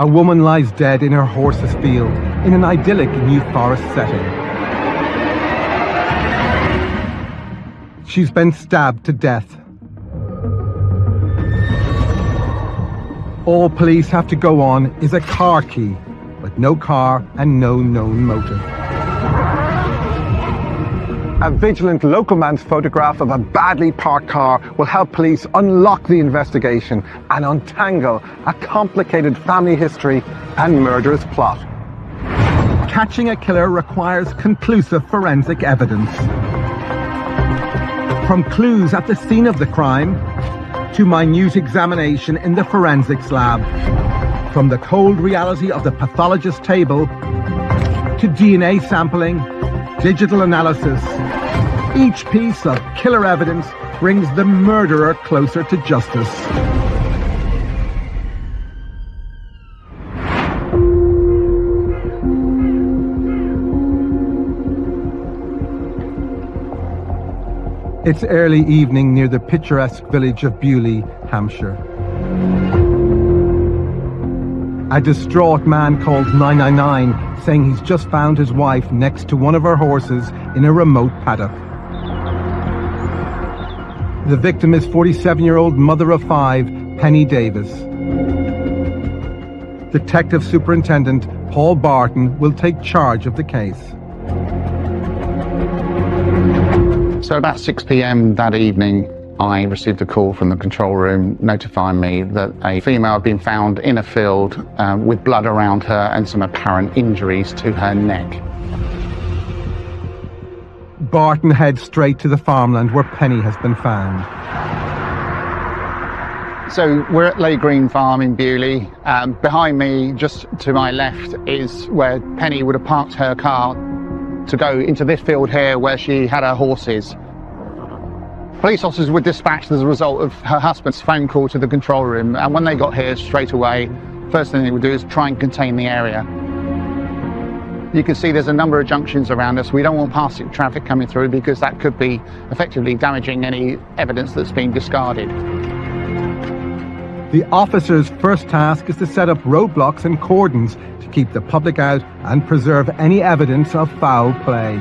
A woman lies dead in her horse's field in an idyllic New Forest setting. She's been stabbed to death. All police have to go on is a car key, but no car and no known motive. A vigilant local man's photograph of a badly parked car will help police unlock the investigation and untangle a complicated family history and murderous plot. Catching a killer requires conclusive forensic evidence. From clues at the scene of the crime to minute examination in the forensics lab, from the cold reality of the pathologist's table to DNA sampling, digital analysis, each piece of killer evidence brings the murderer closer to justice. It's early evening near the picturesque village of Beaulieu, Hampshire. A distraught man calls 999, saying he's just found his wife next to one of her horses in a remote paddock. The victim is 47-year-old mother of 5, Penny Davis. Detective Superintendent Paul Barton will take charge of the case. So about 6 p.m. that evening, I received a call from the control room notifying me that a female had been found in a field with blood around her and some apparent injuries to her neck. Barton heads straight to the farmland where Penny has been found. So we're at Ley Green Farm in Beaulieu. Behind me, just to my left, is where Penny would have parked her car to go into this field here where she had her horses. Police officers were dispatched as a result of her husband's phone call to the control room, and when they got here straight away, first thing they would do is try and contain the area. You can see there's a number of junctions around us. We don't want passing traffic coming through because that could be effectively damaging any evidence that's been discarded. The officer's first task is to set up roadblocks and cordons to keep the public out and preserve any evidence of foul play.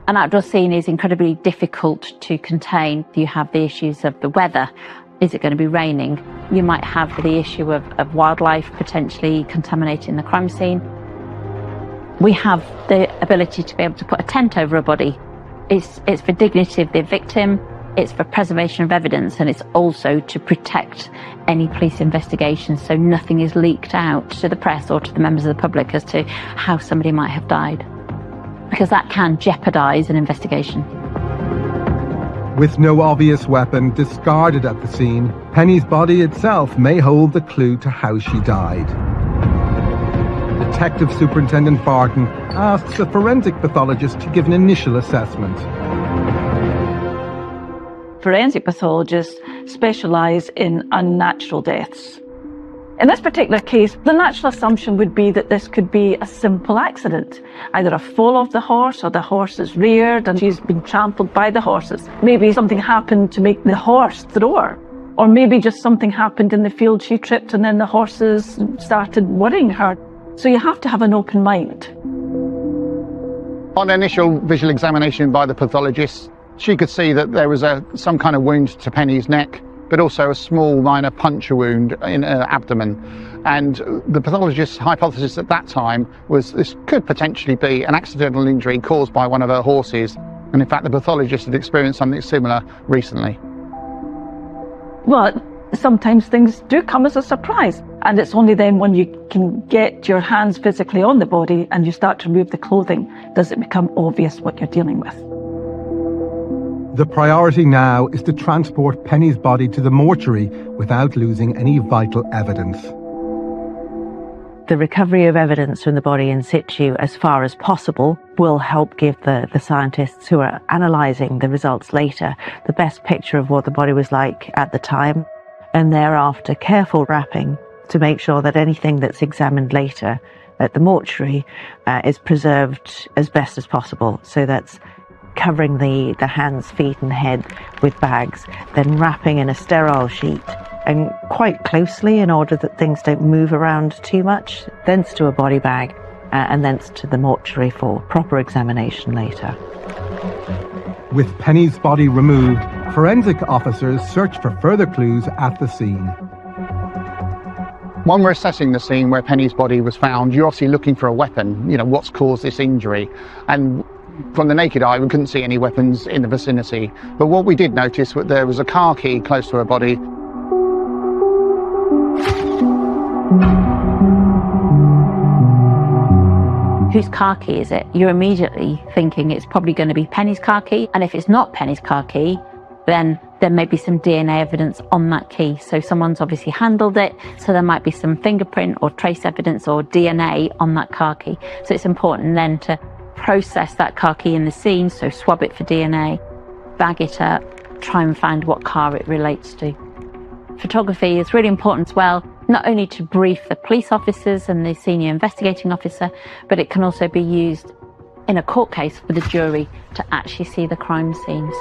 An outdoor scene is incredibly difficult to contain. You have the issues of the weather. Is it going to be raining? You might have the issue of wildlife potentially contaminating the crime scene. We have the ability to be able to put a tent over a body. It's for dignity of the victim, it's for preservation of evidence, and it's also to protect any police investigations so nothing is leaked out to the press or to the members of the public as to how somebody might have died, because that can jeopardise an investigation. With no obvious weapon discarded at the scene, Penny's body itself may hold the clue to how she died. Detective Superintendent Barton asks a forensic pathologist to give an initial assessment. Forensic pathologists specialise in unnatural deaths. In this particular case, the natural assumption would be that this could be a simple accident, either a fall of the horse or the horse is reared and she's been trampled by the horses. Maybe something happened to make the horse throw her, or maybe just something happened in the field, she tripped and then the horses started worrying her. So you have to have an open mind. On initial visual examination by the pathologist, she could see that there was some kind of wound to Penny's neck, but also a small minor puncture wound in her abdomen. And the pathologist's hypothesis at that time was this could potentially be an accidental injury caused by one of her horses. And in fact, the pathologist had experienced something similar recently. Well, sometimes things do come as a surprise. And it's only then when you can get your hands physically on the body and you start to remove the clothing, does it become obvious what you're dealing with. The priority now is to transport Penny's body to the mortuary without losing any vital evidence. The recovery of evidence from the body in situ as far as possible will help give the scientists who are analysing the results later the best picture of what the body was like at the time, and thereafter careful wrapping to make sure that anything that's examined later at the mortuary is preserved as best as possible. So that's covering the hands, feet and head with bags, then wrapping in a sterile sheet and quite closely in order that things don't move around too much, thence to a body bag, and thence to the mortuary for proper examination later. With Penny's body removed, forensic officers search for further clues at the scene. When we're assessing the scene where Penny's body was found, you're obviously looking for a weapon, what's caused this injury. And from the naked eye, we couldn't see any weapons in the vicinity. But what we did notice was there was a car key close to her body. Whose car key is it? You're immediately thinking it's probably going to be Penny's car key. And if it's not Penny's car key, then there may be some DNA evidence on that key. So someone's obviously handled it. So there might be some fingerprint or trace evidence or DNA on that car key. So it's important then to process that car key in the scene. So swab it for DNA, bag it up, try and find what car it relates to. Photography is really important as well, not only to brief the police officers and the senior investigating officer, but it can also be used in a court case for the jury to actually see the crime scenes.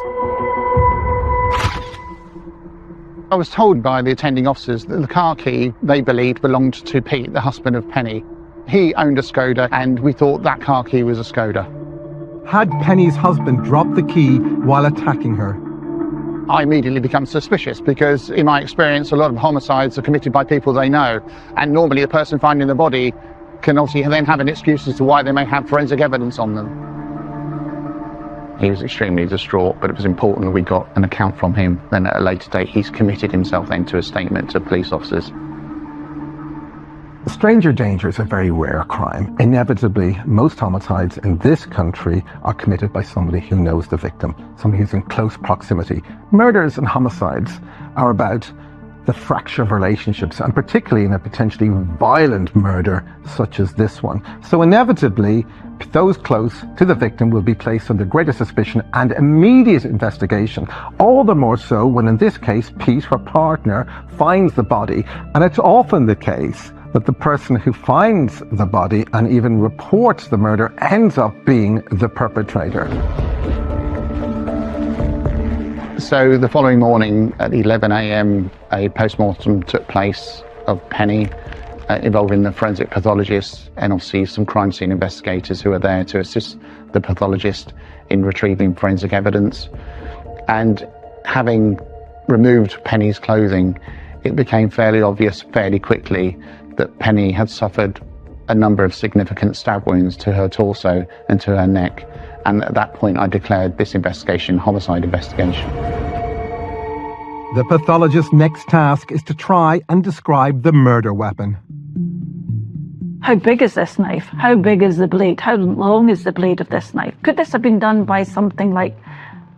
I was told by the attending officers that the car key, they believed, belonged to Pete, the husband of Penny. He owned a Skoda, and we thought that car key was a Skoda. Had Penny's husband dropped the key while attacking her? I immediately become suspicious because, in my experience, a lot of homicides are committed by people they know. And normally the person finding the body can obviously then have an excuse as to why they may have forensic evidence on them. He was extremely distraught, but it was important that we got an account from him. Then at a later date, he's committed himself then to a statement to police officers. Stranger danger is a very rare crime. Inevitably, most homicides in this country are committed by somebody who knows the victim, somebody who's in close proximity. Murders and homicides are about the fracture of relationships, and particularly in a potentially violent murder such as this one. So inevitably, those close to the victim will be placed under greater suspicion and immediate investigation. All the more so when, in this case, Pete, her partner, finds the body. And it's often the case that the person who finds the body and even reports the murder ends up being the perpetrator. So the following morning at 11 a.m, a post-mortem took place of Penny, involving the forensic pathologist and obviously some crime scene investigators who are there to assist the pathologist in retrieving forensic evidence. And having removed Penny's clothing, it became fairly obvious fairly quickly that Penny had suffered a number of significant stab wounds to her torso and to her neck. And at that point, I declared this investigation homicide investigation. The pathologist's next task is to try and describe the murder weapon. How big is this knife? How big is the blade? How long is the blade of this knife? Could this have been done by something like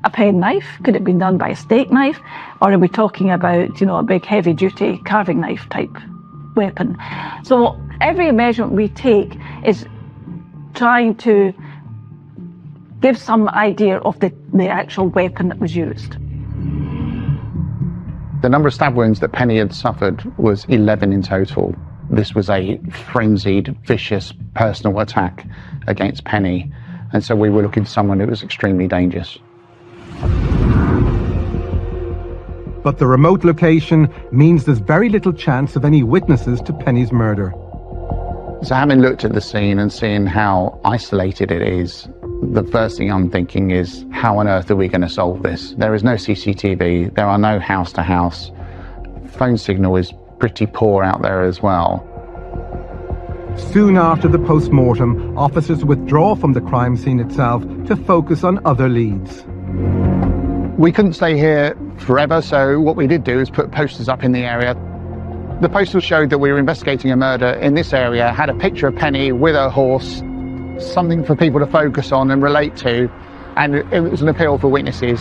a pen knife? Could it have been done by a steak knife? Or are we talking about, a big heavy duty carving knife type weapon? So every measurement we take is trying to give some idea of the actual weapon that was used. The number of stab wounds that Penny had suffered was 11 in total. This was a frenzied, vicious personal attack against Penny. And so we were looking for someone who was extremely dangerous. But the remote location means there's very little chance of any witnesses to Penny's murder. So having looked at the scene and seeing how isolated it is, the first thing I'm thinking is, how on earth are we going to solve this? There is no CCTV, there are no house-to-house. Phone signal is pretty poor out there as well. Soon after the post-mortem, officers withdraw from the crime scene itself to focus on other leads. We couldn't stay here forever, so what we did do is put posters up in the area. The posters showed that we were investigating a murder in this area, had a picture of Penny with her horse, something for people to focus on and relate to, and it was an appeal for witnesses.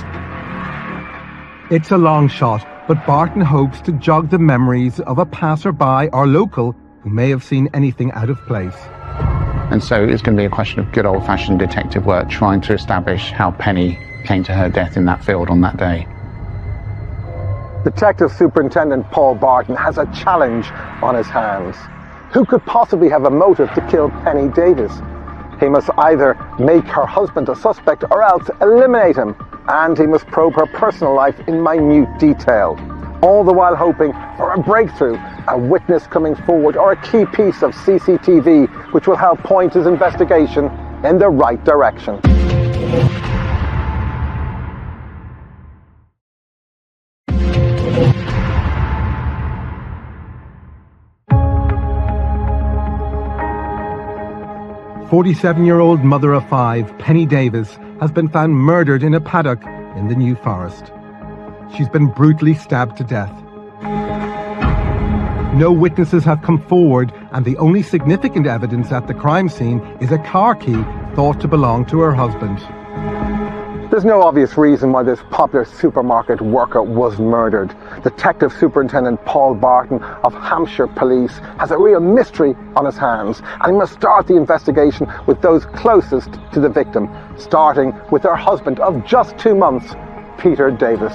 It's a long shot, but Barton hopes to jog the memories of a passerby or local who may have seen anything out of place. And so it's going to be a question of good old-fashioned detective work, trying to establish how Penny came to her death in that field on that day. Detective Superintendent Paul Barton has a challenge on his hands. Who could possibly have a motive to kill Penny Davis? He must either make her husband a suspect or else eliminate him, and he must probe her personal life in minute detail. all the while hoping for a breakthrough, a witness coming forward, or a key piece of CCTV which will help point his investigation in the right direction. "47-year-old mother of 5, Penny Davis, has been found murdered in a paddock in the New Forest. She's been brutally stabbed to death. No witnesses have come forward, and the only significant evidence at the crime scene is a car key thought to belong to her husband." There's no obvious reason why this popular supermarket worker was murdered. Detective Superintendent Paul Barton of Hampshire Police has a real mystery on his hands, and he must start the investigation with those closest to the victim, starting with her husband of just 2 months, Peter Davis.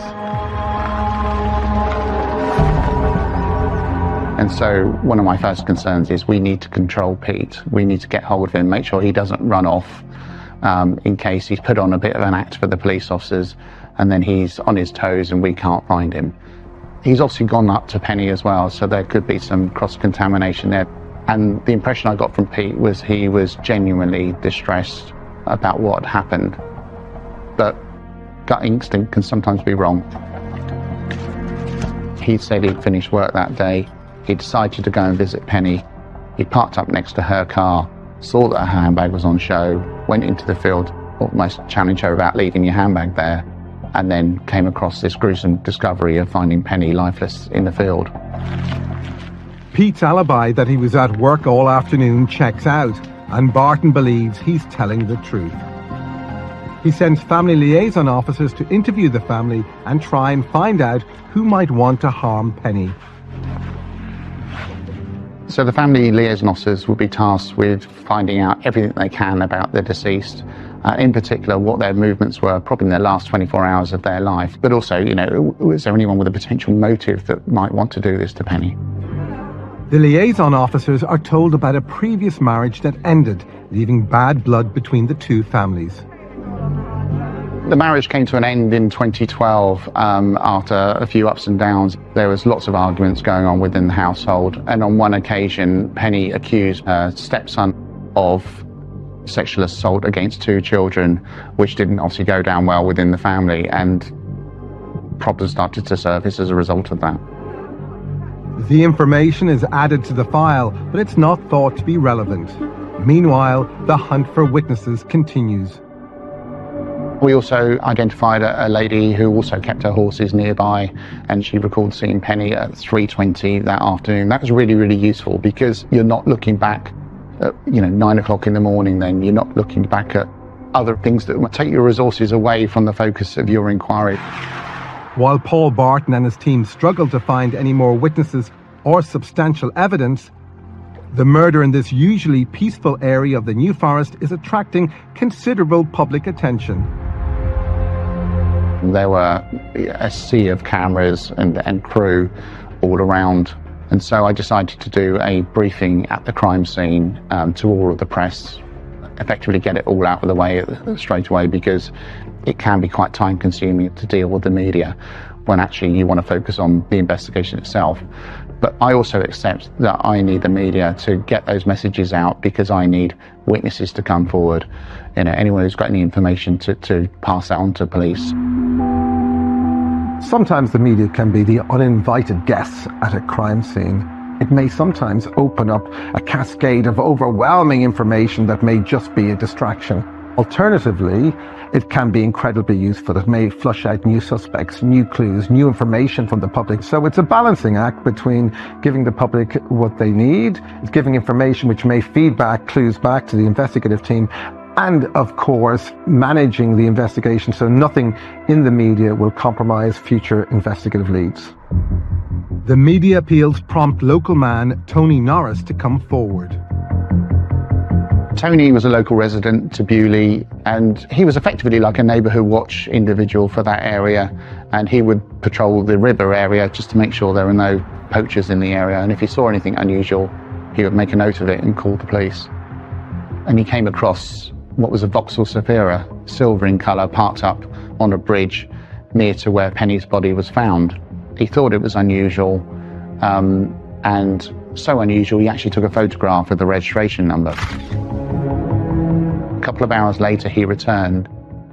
And so one of my first concerns is we need to control Pete. We need to get hold of him, make sure he doesn't run off in case he's put on a bit of an act for the police officers and then he's on his toes and we can't find him. He's obviously gone up to Penny as well, so there could be some cross-contamination there. And the impression I got from Pete was he was genuinely distressed about what happened. But gut instinct can sometimes be wrong. He said he'd finished work that day. He decided to go and visit Penny. He parked up next to her car, saw that her handbag was on show, went into the field, almost challenged her about leaving your handbag there, and then came across this gruesome discovery of finding Penny lifeless in the field. Pete's alibi that he was at work all afternoon checks out, and Barton believes he's telling the truth. He sends family liaison officers to interview the family and try and find out who might want to harm Penny. So the family liaison officers will be tasked with finding out everything they can about the deceased, in particular what their movements were probably in the last 24 hours of their life, but also, was there anyone with a potential motive that might want to do this to Penny? The liaison officers are told about a previous marriage that ended, leaving bad blood between the two families. The marriage came to an end in 2012 after a few ups and downs. There was lots of arguments going on within the household, and on one occasion Penny accused her stepson of sexual assault against 2 children, which didn't obviously go down well within the family, and problems started to surface as a result of that. The information is added to the file, but it's not thought to be relevant. Meanwhile, the hunt for witnesses continues. We also identified a lady who also kept her horses nearby, and she recalled seeing Penny at 3:20 that afternoon. That was really, really useful because you're not looking back at 9 o'clock in the morning. Then you're not looking back at other things that will take your resources away from the focus of your inquiry. While Paul Barton and his team struggle to find any more witnesses or substantial evidence, the murder in this usually peaceful area of the New Forest is attracting considerable public attention. There were a sea of cameras and crew all around, and so I decided to do a briefing at the crime scene to all of the press, effectively get it all out of the way straight away, because it can be quite time consuming to deal with the media when actually you want to focus on the investigation itself. But I also accept that I need the media to get those messages out, because I need witnesses to come forward. Anyone who's got any information to pass that on to police. Sometimes the media can be the uninvited guests at a crime scene. It may sometimes open up a cascade of overwhelming information that may just be a distraction. Alternatively, it can be incredibly useful. It may flush out new suspects, new clues, new information from the public. So it's a balancing act between giving the public what they need, giving information which may feed back clues back to the investigative team, and of course, managing the investigation so nothing in the media will compromise future investigative leads. The media appeals prompt local man Tony Norris to come forward. Tony was a local resident to Bewley, and he was effectively like a neighbourhood watch individual for that area, and he would patrol the river area just to make sure there were no poachers in the area, and if he saw anything unusual he would make a note of it and call the police. And he came across what was a Vauxhall Zafira, silver in colour, parked up on a bridge near to where Penny's body was found. He thought it was unusual, and so unusual he actually took a photograph of the registration number. A couple of hours later he returned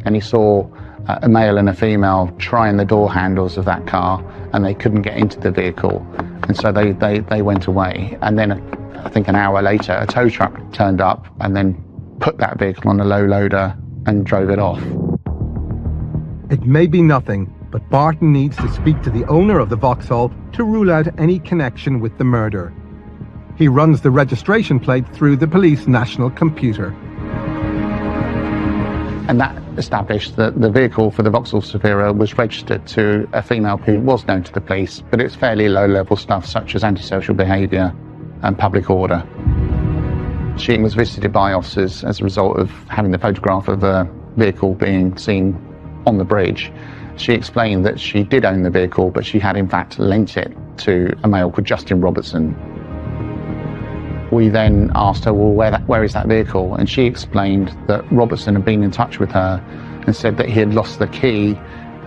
and he saw a male and a female trying the door handles of that car, and they couldn't get into the vehicle, and so they went away. And then I think an hour later a tow truck turned up and then put that vehicle on a low loader and drove it off. It may be nothing, but Barton needs to speak to the owner of the Vauxhall to rule out any connection with the murder. He runs the registration plate through the police national computer. And that established that the vehicle for the Vauxhall Zafira was registered to a female who was known to the police, but it's fairly low-level stuff such as antisocial behaviour and public order. She was visited by officers as a result of having the photograph of a vehicle being seen on the bridge. She explained that she did own the vehicle, but she had in fact lent it to a male called Justin Robertson. We then asked her, well, where is that vehicle? And she explained that Robertson had been in touch with her and said that he had lost the key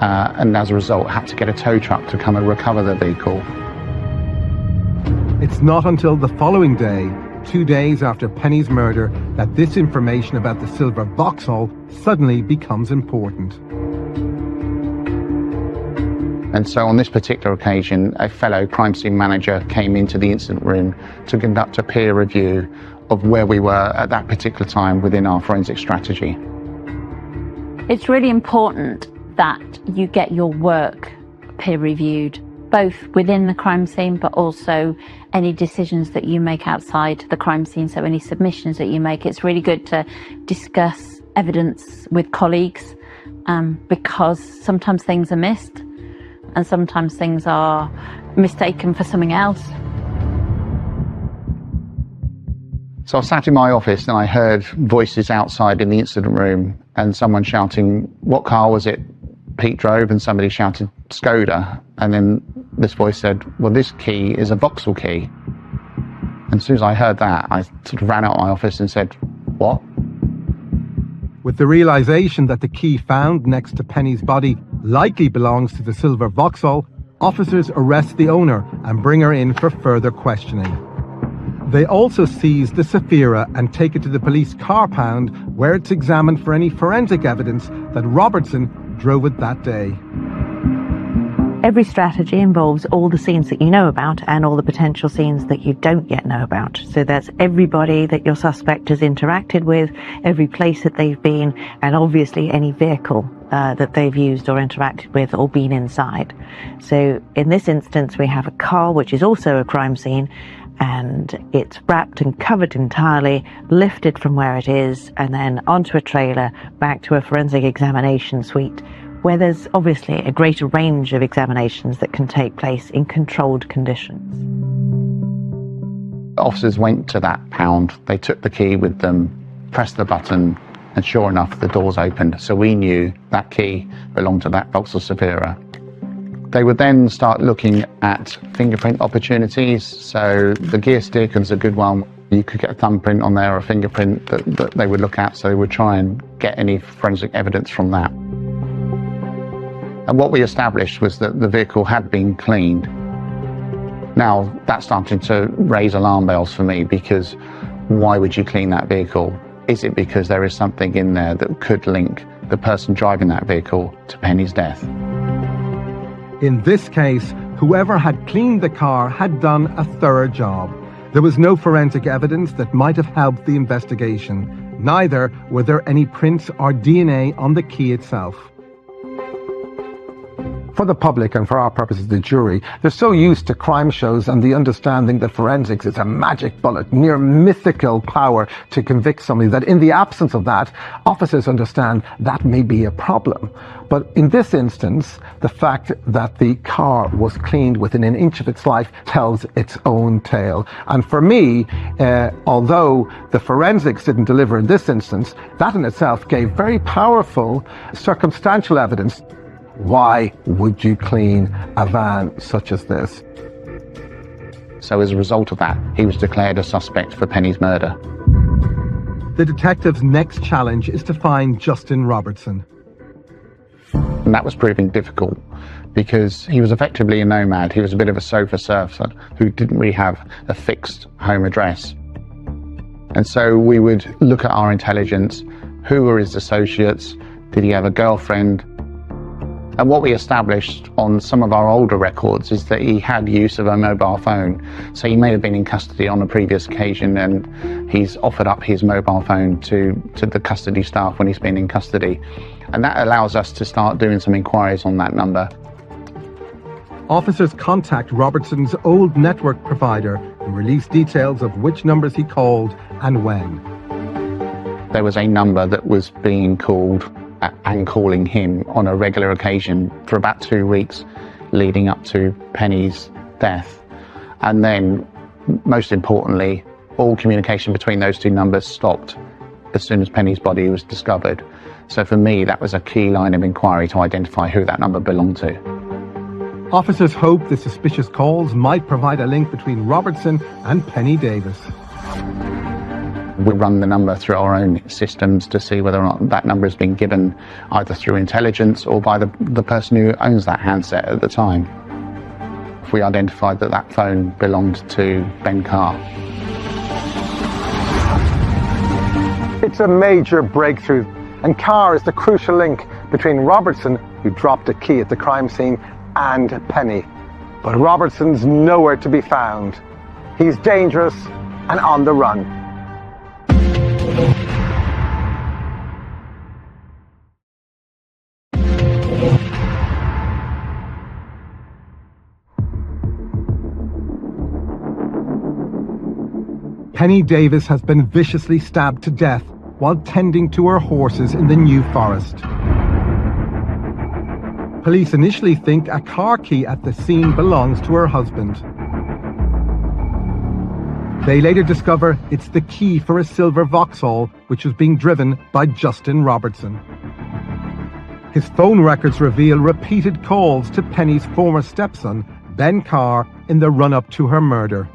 and as a result had to get a tow truck to come and recover the vehicle. It's not until the following day, 2 days after Penny's murder, that this information about the silver Vauxhall suddenly becomes important. And so on this particular occasion, a fellow crime scene manager came into the incident room to conduct a peer review of where we were at that particular time within our forensic strategy. It's really important that you get your work peer reviewed, both within the crime scene, but also any decisions that you make outside the crime scene. So any submissions that you make, it's really good to discuss evidence with colleagues, because sometimes things are missed and sometimes things are mistaken for something else. So I sat in my office and I heard voices outside in the incident room and someone shouting, what car was it Pete drove? And somebody shouted, Skoda. And then this voice said, well, this key is a Vauxhall key. And as soon as I heard that, I sort of ran out of my office and said, what? With the realisation that the key found next to Penny's body likely belongs to the silver Vauxhall, officers arrest the owner and bring her in for further questioning. They also seize the Zafira and take it to the police car pound, where it's examined for any forensic evidence that Robertson drove it that day. Every strategy involves all the scenes that you know about and all the potential scenes that you don't yet know about. So that's everybody that your suspect has interacted with, every place that they've been, and obviously any vehicle that they've used or interacted with or been inside. So in this instance, we have a car, which is also a crime scene, and it's wrapped and covered entirely, lifted from where it is, and then onto a trailer, back to a forensic examination suite, where there's obviously a greater range of examinations that can take place in controlled conditions. Officers went to that pound, they took the key with them, pressed the button, and sure enough, the doors opened. So we knew that key belonged to that Vauxhall Zafira. They would then start looking at fingerprint opportunities. So the gear sticker's a good one. You could get a thumbprint on there or a fingerprint that they would look at, so they would try and get any forensic evidence from that. And what we established was that the vehicle had been cleaned. Now, that's starting to raise alarm bells for me, because why would you clean that vehicle? Is it because there is something in there that could link the person driving that vehicle to Penny's death? In this case, whoever had cleaned the car had done a thorough job. There was no forensic evidence that might have helped the investigation. Neither were there any prints or DNA on the key itself. For the public and for our purposes, the jury, they're so used to crime shows and the understanding that forensics is a magic bullet, near mythical power to convict somebody, that in the absence of that, officers understand that may be a problem. But in this instance, the fact that the car was cleaned within an inch of its life tells its own tale. And for me, although the forensics didn't deliver in this instance, that in itself gave very powerful circumstantial evidence. Why would you clean a van such as this? So as a result of that, he was declared a suspect for Penny's murder. The detective's next challenge is to find Justin Robertson. And that was proving difficult because he was effectively a nomad. He was a bit of a sofa surfer who didn't really have a fixed home address. And so we would look at our intelligence. Who were his associates? Did he have a girlfriend? And what we established on some of our older records is that he had use of a mobile phone. So he may have been in custody on a previous occasion and he's offered up his mobile phone to the custody staff when he's been in custody. And that allows us to start doing some inquiries on that number. Officers contact Robertson's old network provider and release details of which numbers he called and when. There was a number that was being called and calling him on a regular occasion for about 2 weeks leading up to Penny's death. And then, most importantly, all communication between those two numbers stopped as soon as Penny's body was discovered. So for me, that was a key line of inquiry to identify who that number belonged to. Officers hope the suspicious calls might provide a link between Robertson and Penny Davis. We run the number through our own systems to see whether or not that number has been given either through intelligence or by the person who owns that handset at the time. If we identified that that phone belonged to Ben Carr. It's a major breakthrough, and Carr is the crucial link between Robertson, who dropped a key at the crime scene, and Penny. But Robertson's nowhere to be found. He's dangerous and on the run. Penny Davis has been viciously stabbed to death while tending to her horses in the New Forest. Police initially think a car key at the scene belongs to her husband. They later discover it's the key for a silver Vauxhall, which was being driven by Justin Robertson. His phone records reveal repeated calls to Penny's former stepson, Ben Carr, in the run-up to her murder.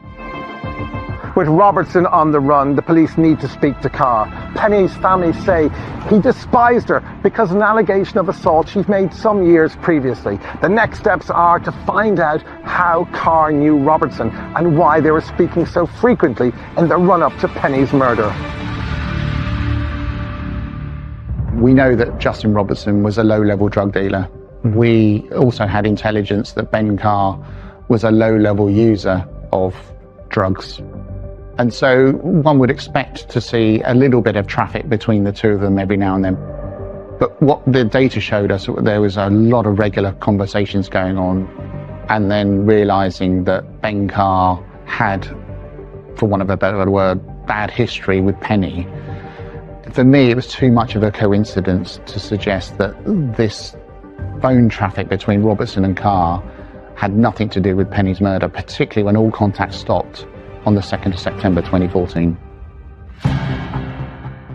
With Robertson on the run, the police need to speak to Carr. Penny's family say he despised her because of an allegation of assault she'd made some years previously. The next steps are to find out how Carr knew Robertson and why they were speaking so frequently in the run-up to Penny's murder. We know that Justin Robertson was a low-level drug dealer. We also had intelligence that Ben Carr was a low-level user of drugs. And so one would expect to see a little bit of traffic between the two of them every now and then. But what the data showed us, there was a lot of regular conversations going on, and then realizing that Ben Carr had, for want of a better word, bad history with Penny. For me, it was too much of a coincidence to suggest that this phone traffic between Robertson and Carr had nothing to do with Penny's murder, particularly when all contact stopped on the 2nd of September 2014.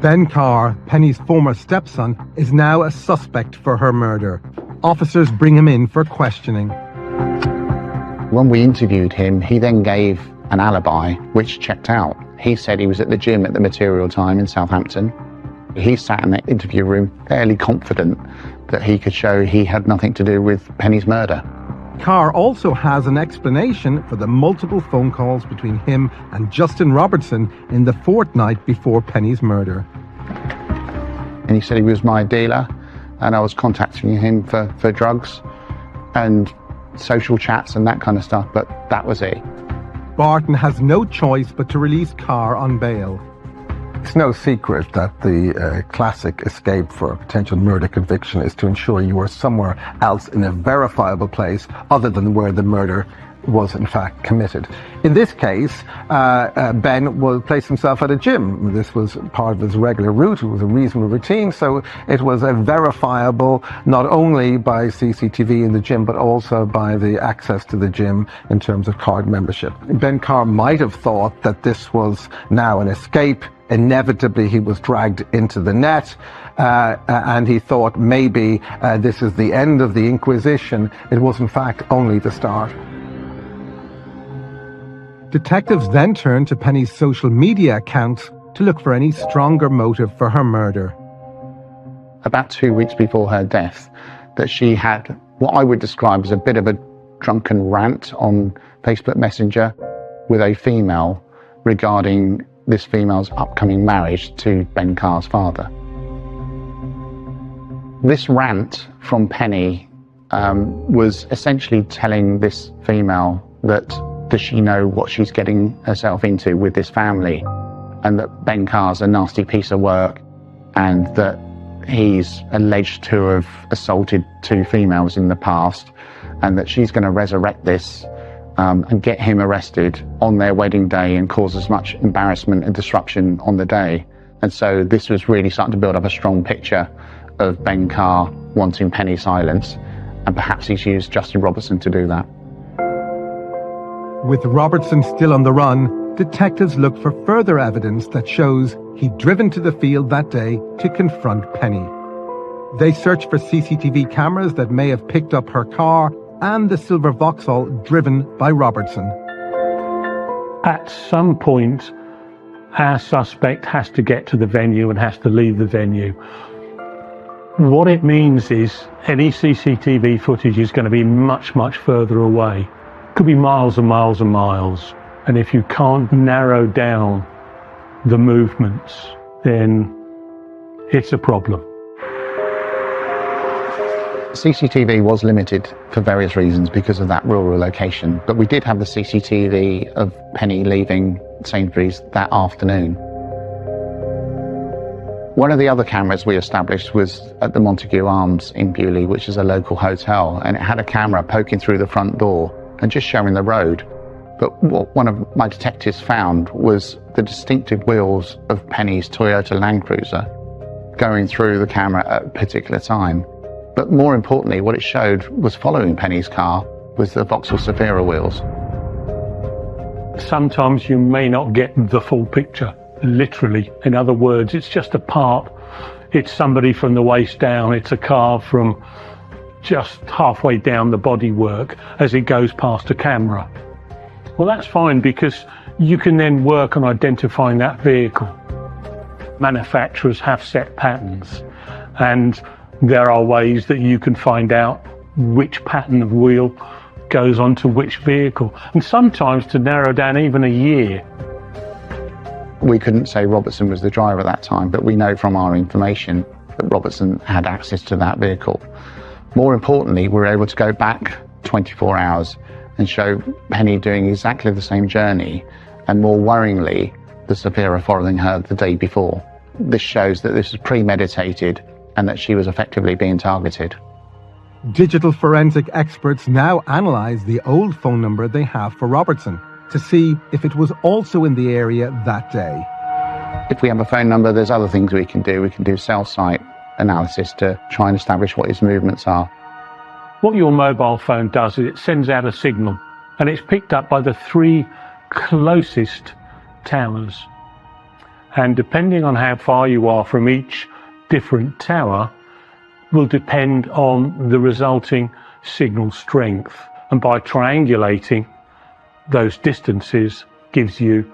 Ben Carr, Penny's former stepson, is now a suspect for her murder. Officers bring him in for questioning. When we interviewed him, he then gave an alibi, which checked out. He said he was at the gym at the material time in Southampton. He sat in that interview room fairly confident that he could show he had nothing to do with Penny's murder. Carr also has an explanation for the multiple phone calls between him and Justin Robertson in the fortnight before Penny's murder. And he said he was my dealer and I was contacting him for drugs and social chats and that kind of stuff, but that was it. Barton has no choice but to release Carr on bail. It's no secret that the classic escape for a potential murder conviction is to ensure you are somewhere else in a verifiable place other than where the murder was in fact committed. In this case, Ben will place himself at a gym. This was part of his regular route. It was a reasonable routine, so it was a verifiable not only by CCTV in the gym but also by the access to the gym in terms of card membership. Ben Carr might have thought that this was now an escape. Inevitably, he was dragged into the net, and he thought maybe this is the end of the Inquisition. It was, in fact, only the start. Detectives then turned to Penny's social media accounts to look for any stronger motive for her murder. About 2 weeks before her death, that she had what I would describe as a bit of a drunken rant on Facebook Messenger with a female regarding this female's upcoming marriage to Ben Carr's father. This rant from Penny was essentially telling this female that does she know what she's getting herself into with this family, and that Ben Carr's a nasty piece of work, and that he's alleged to have assaulted 2 females in the past, and that she's going to resurrect this and get him arrested on their wedding day and cause as much embarrassment and disruption on the day. And so this was really starting to build up a strong picture of Ben Carr wanting Penny silence, and perhaps he's used Justin Robertson to do that. With Robertson still on the run, detectives look for further evidence that shows he'd driven to the field that day to confront Penny. They search for CCTV cameras that may have picked up her car and the silver Vauxhall driven by Robertson. At some point, our suspect has to get to the venue and has to leave the venue. What it means is any CCTV footage is going to be much, much further away. Could be miles and miles and miles. And if you can't narrow down the movements, then it's a problem. CCTV was limited for various reasons because of that rural location, but we did have the CCTV of Penny leaving Sainsbury's that afternoon. One of the other cameras we established was at the Montague Arms in Bewley, which is a local hotel, and it had a camera poking through the front door and just showing the road. But what one of my detectives found was the distinctive wheels of Penny's Toyota Land Cruiser going through the camera at a particular time. But more importantly, what it showed was following Penny's car was the Vauxhall Zafira wheels. Sometimes you may not get the full picture, literally. In other words, it's just a part. It's somebody from the waist down. It's a car from just halfway down the bodywork as it goes past a camera. Well, that's fine because you can then work on identifying that vehicle. Manufacturers have set patterns, and there are ways that you can find out which pattern of wheel goes onto which vehicle, and sometimes to narrow down even a year. We couldn't say Robertson was the driver at that time, but we know from our information that Robertson had access to that vehicle. More importantly, we were able to go back 24 hours and show Penny doing exactly the same journey, and more worryingly, the Zafira following her the day before. This shows that this was premeditated and that she was effectively being targeted. Digital forensic experts now analyse the old phone number they have for Robertson to see if it was also in the area that day. If we have a phone number, there's other things we can do. We can do cell site analysis to try and establish what his movements are. What your mobile phone does is it sends out a signal, and it's picked up by the 3 closest towers. And depending on how far you are from each different tower will depend on the resulting signal strength. And by triangulating those distances gives you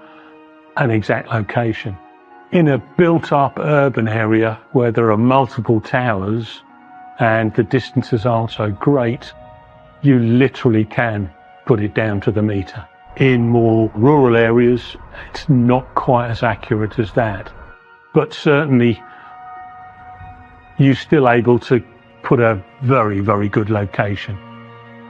an exact location. In a built-up urban area where there are multiple towers and the distances aren't so great, you literally can put it down to the meter. In more rural areas, it's not quite as accurate as that, but certainly you're still able to put a very, very good location.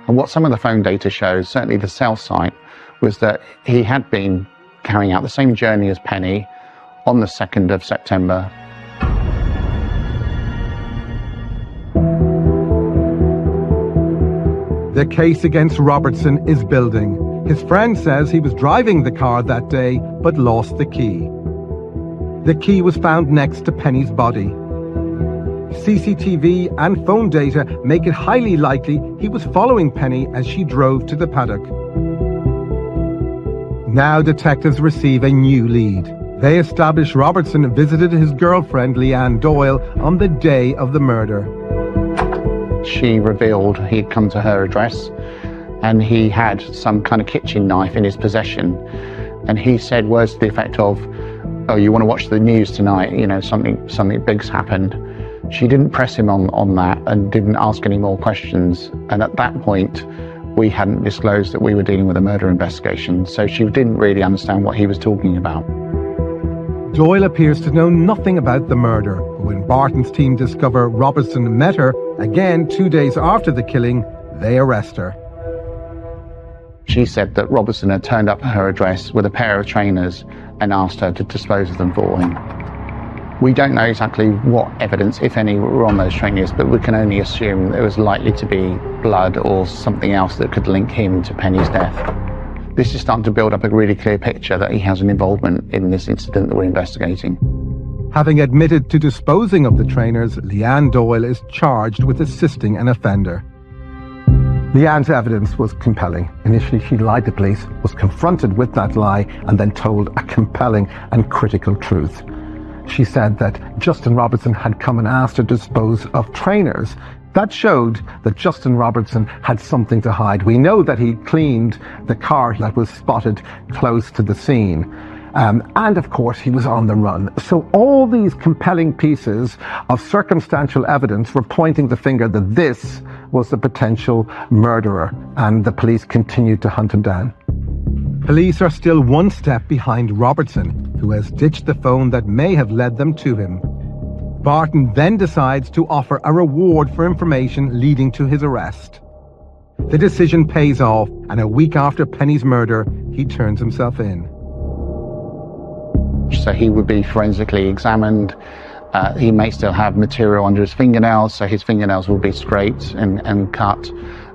And what some of the phone data shows, certainly the cell site, was that he had been carrying out the same journey as Penny on the 2nd of September. The case against Robertson is building. His friend says he was driving the car that day but lost the key. The key was found next to Penny's body. CCTV and phone data make it highly likely he was following Penny as she drove to the paddock. Now detectives receive a new lead. They establish Robertson visited his girlfriend Leanne Doyle on the day of the murder. She revealed he'd come to her address and he had some kind of kitchen knife in his possession. And he said words to the effect of, "Oh, you want to watch the news tonight? You know, something big's happened." She didn't press him on that and didn't ask any more questions. And at that point, we hadn't disclosed that we were dealing with a murder investigation, so she didn't really understand what he was talking about. Doyle appears to know nothing about the murder, but when Barton's team discover Robertson met her, again 2 days after the killing, they arrest her. She said that Robertson had turned up at her address with a pair of trainers and asked her to dispose of them for him. We don't know exactly what evidence, if any, were on those trainers, but we can only assume there was likely to be blood or something else that could link him to Penny's death. This is starting to build up a really clear picture that he has an involvement in this incident that we're investigating. Having admitted to disposing of the trainers, Leanne Doyle is charged with assisting an offender. Leanne's evidence was compelling. Initially, she lied to police, was confronted with that lie, and then told a compelling and critical truth. She said that Justin Robertson had come and asked her to dispose of trainers. That showed that Justin Robertson had something to hide. We know that he cleaned the car that was spotted close to the scene. And of course, he was on the run. So all these compelling pieces of circumstantial evidence were pointing the finger that this was the potential murderer, and the police continued to hunt him down. Police are still one step behind Robertson, who has ditched the phone that may have led them to him. Barton then decides to offer a reward for information leading to his arrest. The decision pays off, and a week after Penny's murder, he turns himself in. So he would be forensically examined. He may still have material under his fingernails, so his fingernails will be scraped and cut.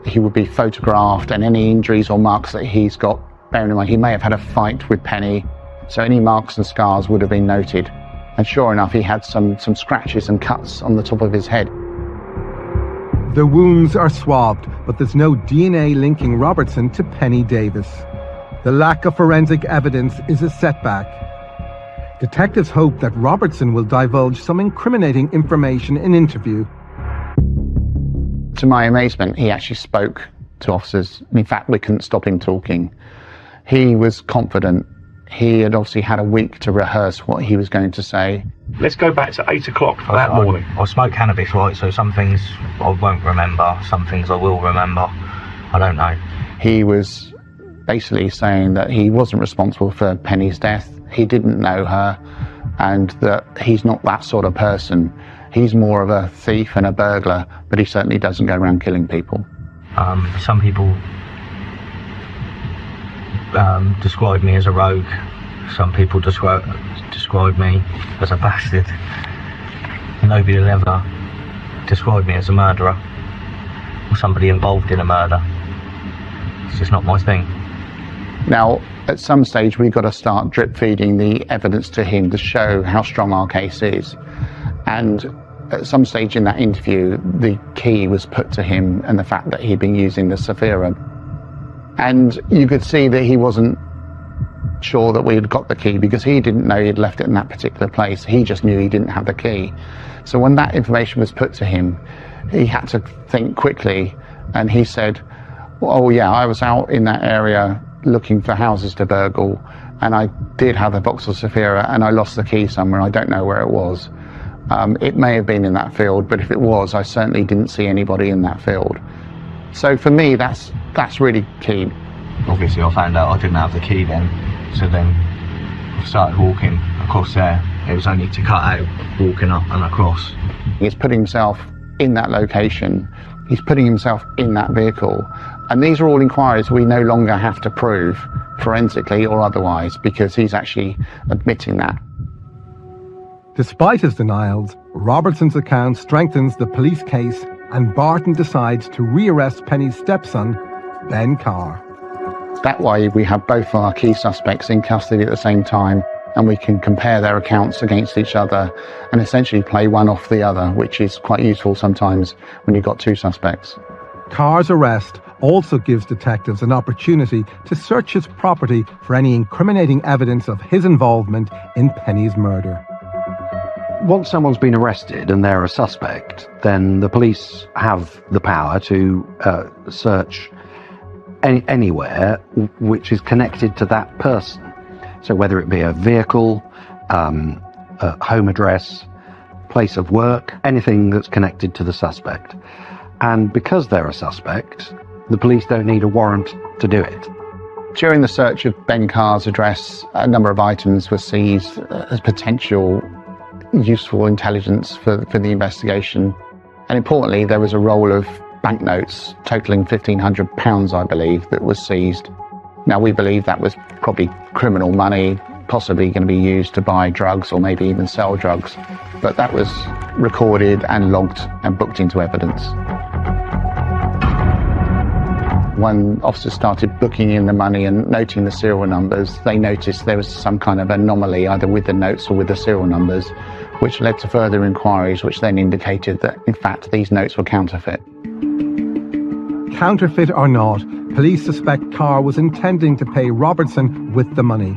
He would be photographed, and any injuries or marks that he's got, bearing in mind he may have had a fight with Penny, so any marks and scars would have been noted. And sure enough, he had some scratches and cuts on the top of his head. The wounds are swabbed, but there's no DNA linking Robertson to Penny Davis. The lack of forensic evidence is a setback. Detectives hope that Robertson will divulge some incriminating information in interview. To my amazement, he actually spoke to officers. In fact, we couldn't stop him talking. He was confident. He had obviously had a week to rehearse what he was going to say. Let's go back to 8 o'clock that morning. I smoked cannabis, right, so some things I won't remember, some things I will remember. I don't know. He was basically saying that he wasn't responsible for Penny's death. He didn't know her, and that he's not that sort of person. He's more of a thief and a burglar, but he certainly doesn't go around killing people. Some people describe me as a rogue. Some people describe me as a bastard. Nobody will ever describe me as a murderer or somebody involved in a murder. It's just not my thing. Now, at some stage, we've got to start drip feeding the evidence to him to show how strong our case is. And at some stage in that interview, the key was put to him, and the fact that he'd been using the Saphira. And you could see that he wasn't sure that we had got the key, because he didn't know he'd left it in that particular place. He just knew he didn't have the key. So when that information was put to him, he had to think quickly, and he said, oh yeah, I was out in that area looking for houses to burgle, and I did have a box of Saphira, and I lost the key somewhere. I don't know where it was. It may have been in that field, but if it was, I certainly didn't see anybody in that field. So for me, that's really key. Obviously, I found out I didn't have the key then, so then I started walking across there. It was only to cut out walking up and across. He's putting himself in that location. He's putting himself in that vehicle. And these are all inquiries we no longer have to prove forensically or otherwise, because he's actually admitting that. Despite his denials, Robertson's account strengthens the police case, and Barton decides to rearrest Penny's stepson, Ben Carr. That way we have both our key suspects in custody at the same time, and we can compare their accounts against each other and essentially play one off the other, which is quite useful sometimes when you've got two suspects. Carr's arrest also gives detectives an opportunity to search his property for any incriminating evidence of his involvement in Penny's murder. Once someone's been arrested and they're a suspect, then the police have the power to search anywhere which is connected to that person. So whether it be a vehicle, a home address, place of work, anything that's connected to the suspect. And because they're a suspect, the police don't need a warrant to do it. During the search of Ben Carr's address, a number of items were seized as potential useful intelligence for the investigation. And importantly, there was a roll of banknotes totaling £1,500, I believe, that was seized. Now, we believe that was probably criminal money, possibly going to be used to buy drugs or maybe even sell drugs. But that was recorded and logged and booked into evidence. When officers started booking in the money and noting the serial numbers, they noticed there was some kind of anomaly either with the notes or with the serial numbers, which led to further inquiries, which then indicated that, in fact, these notes were counterfeit. Counterfeit or not, police suspect Carr was intending to pay Robertson with the money.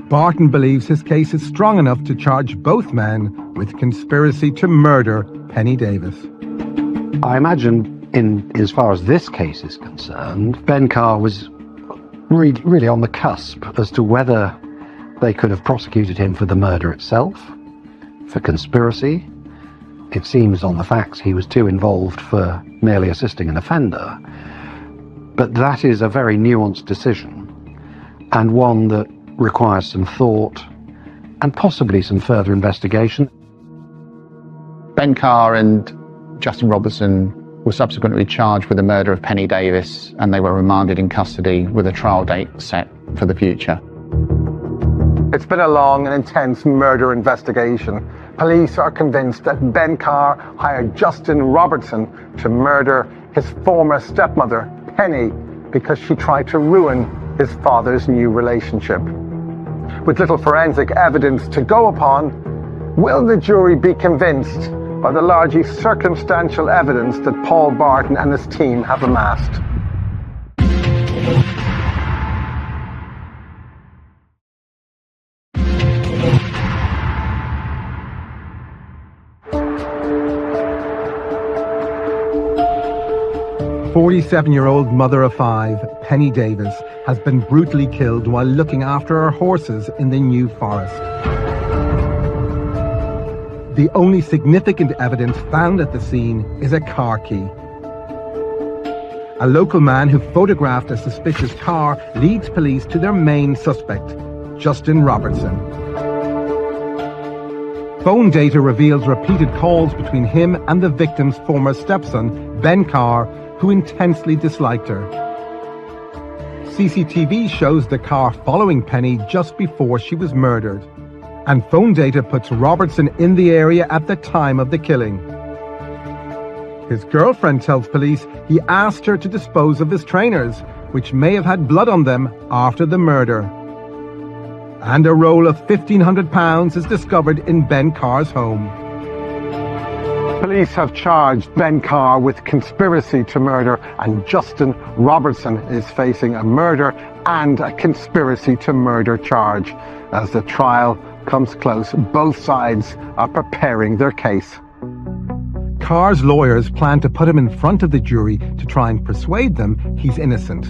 Barton believes his case is strong enough to charge both men with conspiracy to murder Penny Davis. I imagine, in as far as this case is concerned, Ben Carr was really on the cusp as to whether they could have prosecuted him for the murder itself, for conspiracy. It seems on the facts he was too involved for merely assisting an offender. But that is a very nuanced decision, and one that requires some thought and possibly some further investigation. Ben Carr and Justin Robertson were subsequently charged with the murder of Penny Davis, and they were remanded in custody with a trial date set for the future. It's been a long and intense murder investigation. Police are convinced that Ben Carr hired Justin Robertson to murder his former stepmother, Penny, because she tried to ruin his father's new relationship. With little forensic evidence to go upon, will the jury be convinced by the largely circumstantial evidence that Paul Barton and his team have amassed? The 47-year-old mother of five, Penny Davis, has been brutally killed while looking after her horses in the New Forest. The only significant evidence found at the scene is a car key. A local man who photographed a suspicious car leads police to their main suspect, Justin Robertson. Phone data reveals repeated calls between him and the victim's former stepson, Ben Carr, who intensely disliked her. CCTV shows the car following Penny just before she was murdered, and phone data puts Robertson in the area at the time of the killing. His girlfriend tells police he asked her to dispose of his trainers, which may have had blood on them after the murder. And a roll of £1,500 is discovered in Ben Carr's home. Police have charged Ben Carr with conspiracy to murder, and Justin Robertson is facing a murder and a conspiracy to murder charge. As the trial comes close, both sides are preparing their case. Carr's lawyers plan to put him in front of the jury to try and persuade them he's innocent.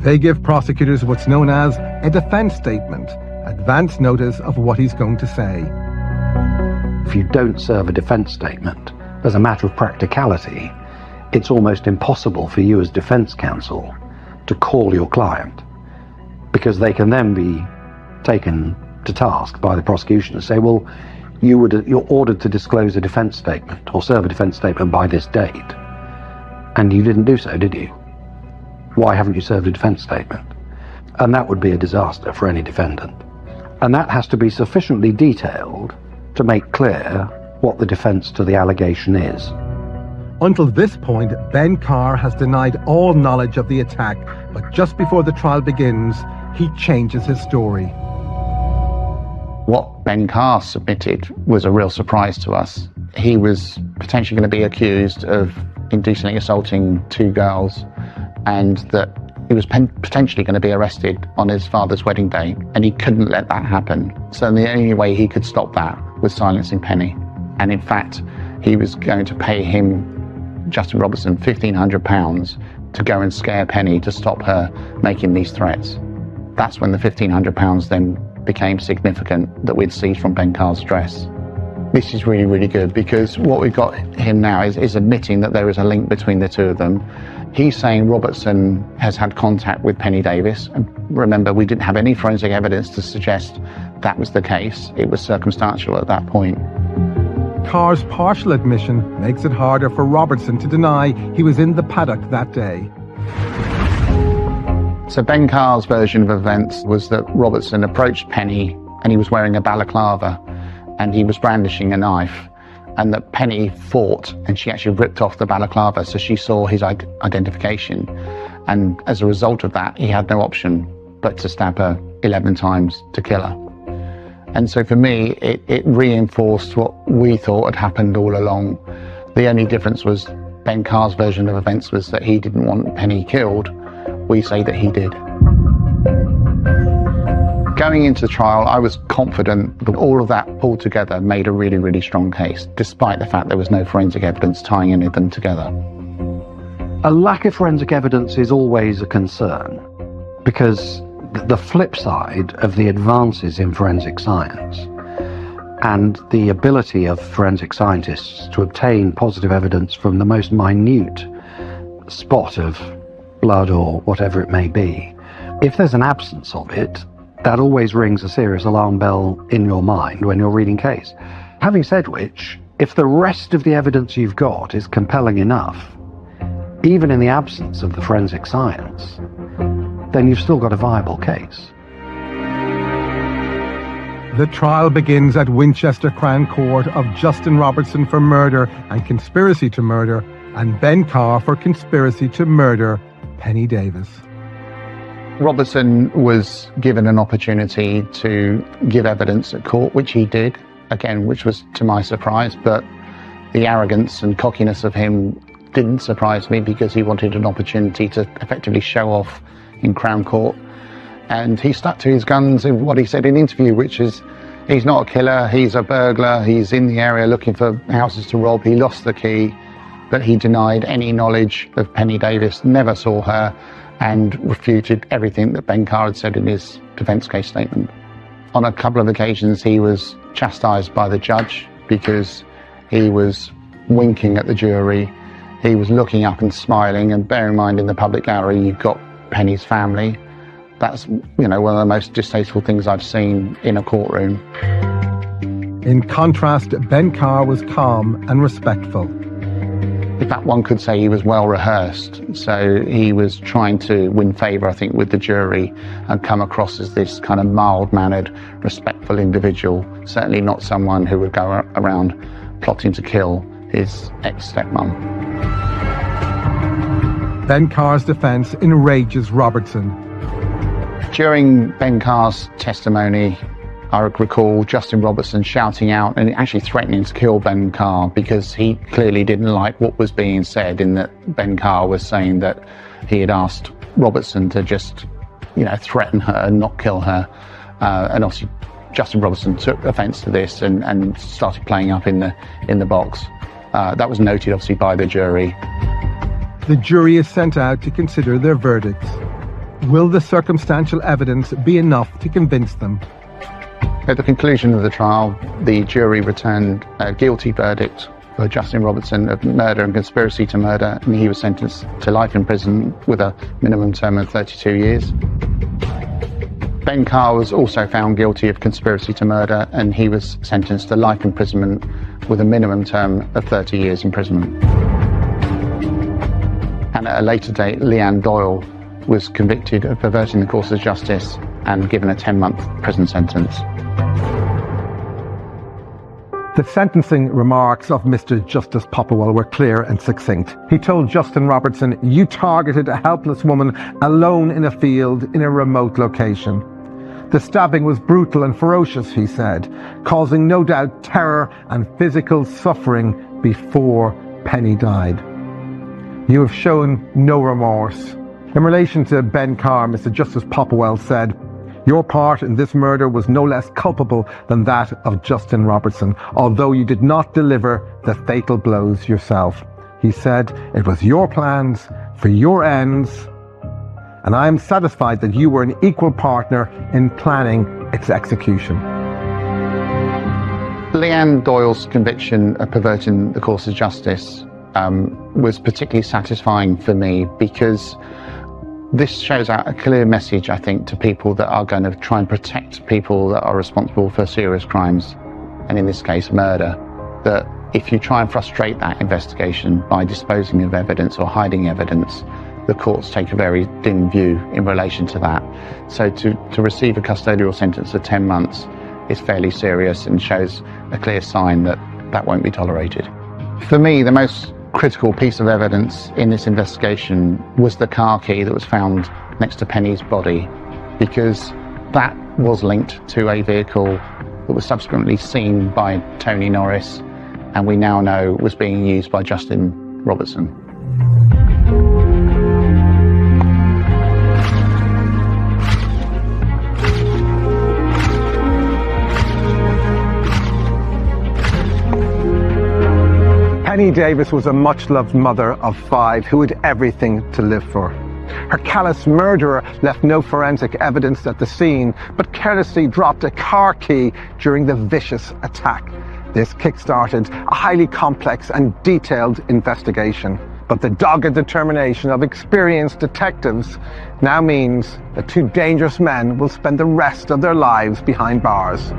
They give prosecutors what's known as a defense statement, advance notice of what he's going to say. If you don't serve a defense statement, as a matter of practicality, it's almost impossible for you as defense counsel to call your client, because they can then be taken to task by the prosecution and say, well, you're ordered to disclose a defense statement or serve a defense statement by this date, and you didn't do so, did you? Why haven't you served a defense statement? And that would be a disaster for any defendant. And that has to be sufficiently detailed to make clear what the defense to the allegation is. Until this point, Ben Carr has denied all knowledge of the attack, but just before the trial begins, he changes his story. What Ben Carr submitted was a real surprise to us. He was potentially going to be accused of indecently assaulting two girls, and that he was potentially going to be arrested on his father's wedding day, and he couldn't let that happen. So the only way he could stop that was silencing Penny. And in fact, he was going to pay him, Justin Robertson, £1,500 to go and scare Penny to stop her making these threats. That's when the £1,500 then became significant that we'd seized from Ben Carr's address. this is really, really good, because what we've got him now is admitting that there is a link between the two of them. He's saying Robertson has had contact with Penny Davis. And remember, we didn't have any forensic evidence to suggest that was the case. It was circumstantial at that point. Carr's partial admission makes it harder for Robertson to deny he was in the paddock that day. So Ben Carr's version of events was that Robertson approached Penny and he was wearing a balaclava and he was brandishing a knife, and that Penny fought and she actually ripped off the balaclava, so she saw his identification, and as a result of that he had no option but to stab her 11 times to kill her. And so for me it reinforced what we thought had happened all along. The only difference was Ben Carr's version of events was that he didn't want Penny killed. We say that he did. Going into the trial, I was confident that all of that pulled together made a really, really strong case, despite the fact there was no forensic evidence tying any of them together. A lack of forensic evidence is always a concern, because the flip side of the advances in forensic science and the ability of forensic scientists to obtain positive evidence from the most minute spot of blood or whatever it may be, if there's an absence of it, that always rings a serious alarm bell in your mind when you're reading case. Having said which, if the rest of the evidence you've got is compelling enough, even in the absence of the forensic science, then you've still got a viable case. The trial begins at Winchester Crown Court of Justin Robertson for murder and conspiracy to murder, and Ben Carr for conspiracy to murder Penny Davis. Robertson was given an opportunity to give evidence at court, which he did, again, which was to my surprise, but the arrogance and cockiness of him didn't surprise me, because he wanted an opportunity to effectively show off in Crown Court. And he stuck to his guns in what he said in the interview, which is he's not a killer, he's a burglar, he's in the area looking for houses to rob, he lost the key, but he denied any knowledge of Penny Davis, never saw her, and refuted everything that Ben Carr had said in his defence case statement. On a couple of occasions he was chastised by the judge because he was winking at the jury, he was looking up and smiling, and bear in mind in the public gallery you've got Penny's family. That's, one of the most distasteful things I've seen in a courtroom. In contrast, Ben Carr was calm and respectful. In fact, one could say he was well rehearsed. So he was trying to win favour, I think, with the jury and come across as this kind of mild-mannered, respectful individual. Certainly not someone who would go around plotting to kill his ex-stepmom. Ben Carr's defence enrages Robertson. During Ben Carr's testimony, I recall Justin Robertson shouting out and actually threatening to kill Ben Carr, because he clearly didn't like what was being said, in that Ben Carr was saying that he had asked Robertson to just, threaten her and not kill her. And obviously Justin Robertson took offence to this and started playing up in the box. That was noted obviously by the jury. The jury is sent out to consider their verdicts. Will the circumstantial evidence be enough to convince them? At the conclusion of the trial, the jury returned a guilty verdict for Justin Robertson of murder and conspiracy to murder, and he was sentenced to life in prison with a minimum term of 32 years. Ben Carr was also found guilty of conspiracy to murder, and he was sentenced to life imprisonment with a minimum term of 30 years imprisonment. And at a later date, Leanne Doyle was convicted of perverting the course of justice and given a 10-month prison sentence. The sentencing remarks of Mr. Justice Popplewell were clear and succinct. He told Justin Robertson, "You targeted a helpless woman alone in a field in a remote location. The stabbing was brutal and ferocious," he said, "causing no doubt terror and physical suffering before Penny died. You have shown no remorse." In relation to Ben Carr, Mr. Justice Popplewell said, "Your part in this murder was no less culpable than that of Justin Robertson, although you did not deliver the fatal blows yourself." He said, "It was your plans for your ends, and I am satisfied that you were an equal partner in planning its execution." Leanne Doyle's conviction of perverting the course of justice was particularly satisfying for me, because this shows out a clear message, I think, to people that are going to try and protect people that are responsible for serious crimes, and in this case murder, that if you try and frustrate that investigation by disposing of evidence or hiding evidence, the courts take a very dim view in relation to that. So to receive a custodial sentence of 10 months is fairly serious and shows a clear sign that that won't be tolerated. For me, the most critical piece of evidence in this investigation was the car key that was found next to Penny's body, because that was linked to a vehicle that was subsequently seen by Tony Norris, and we now know was being used by Justin Robertson. Penny Davis was a much-loved mother of 5 who had everything to live for. Her callous murderer left no forensic evidence at the scene, but carelessly dropped a car key during the vicious attack. This kick-started a highly complex and detailed investigation. But the dogged determination of experienced detectives now means that 2 dangerous men will spend the rest of their lives behind bars.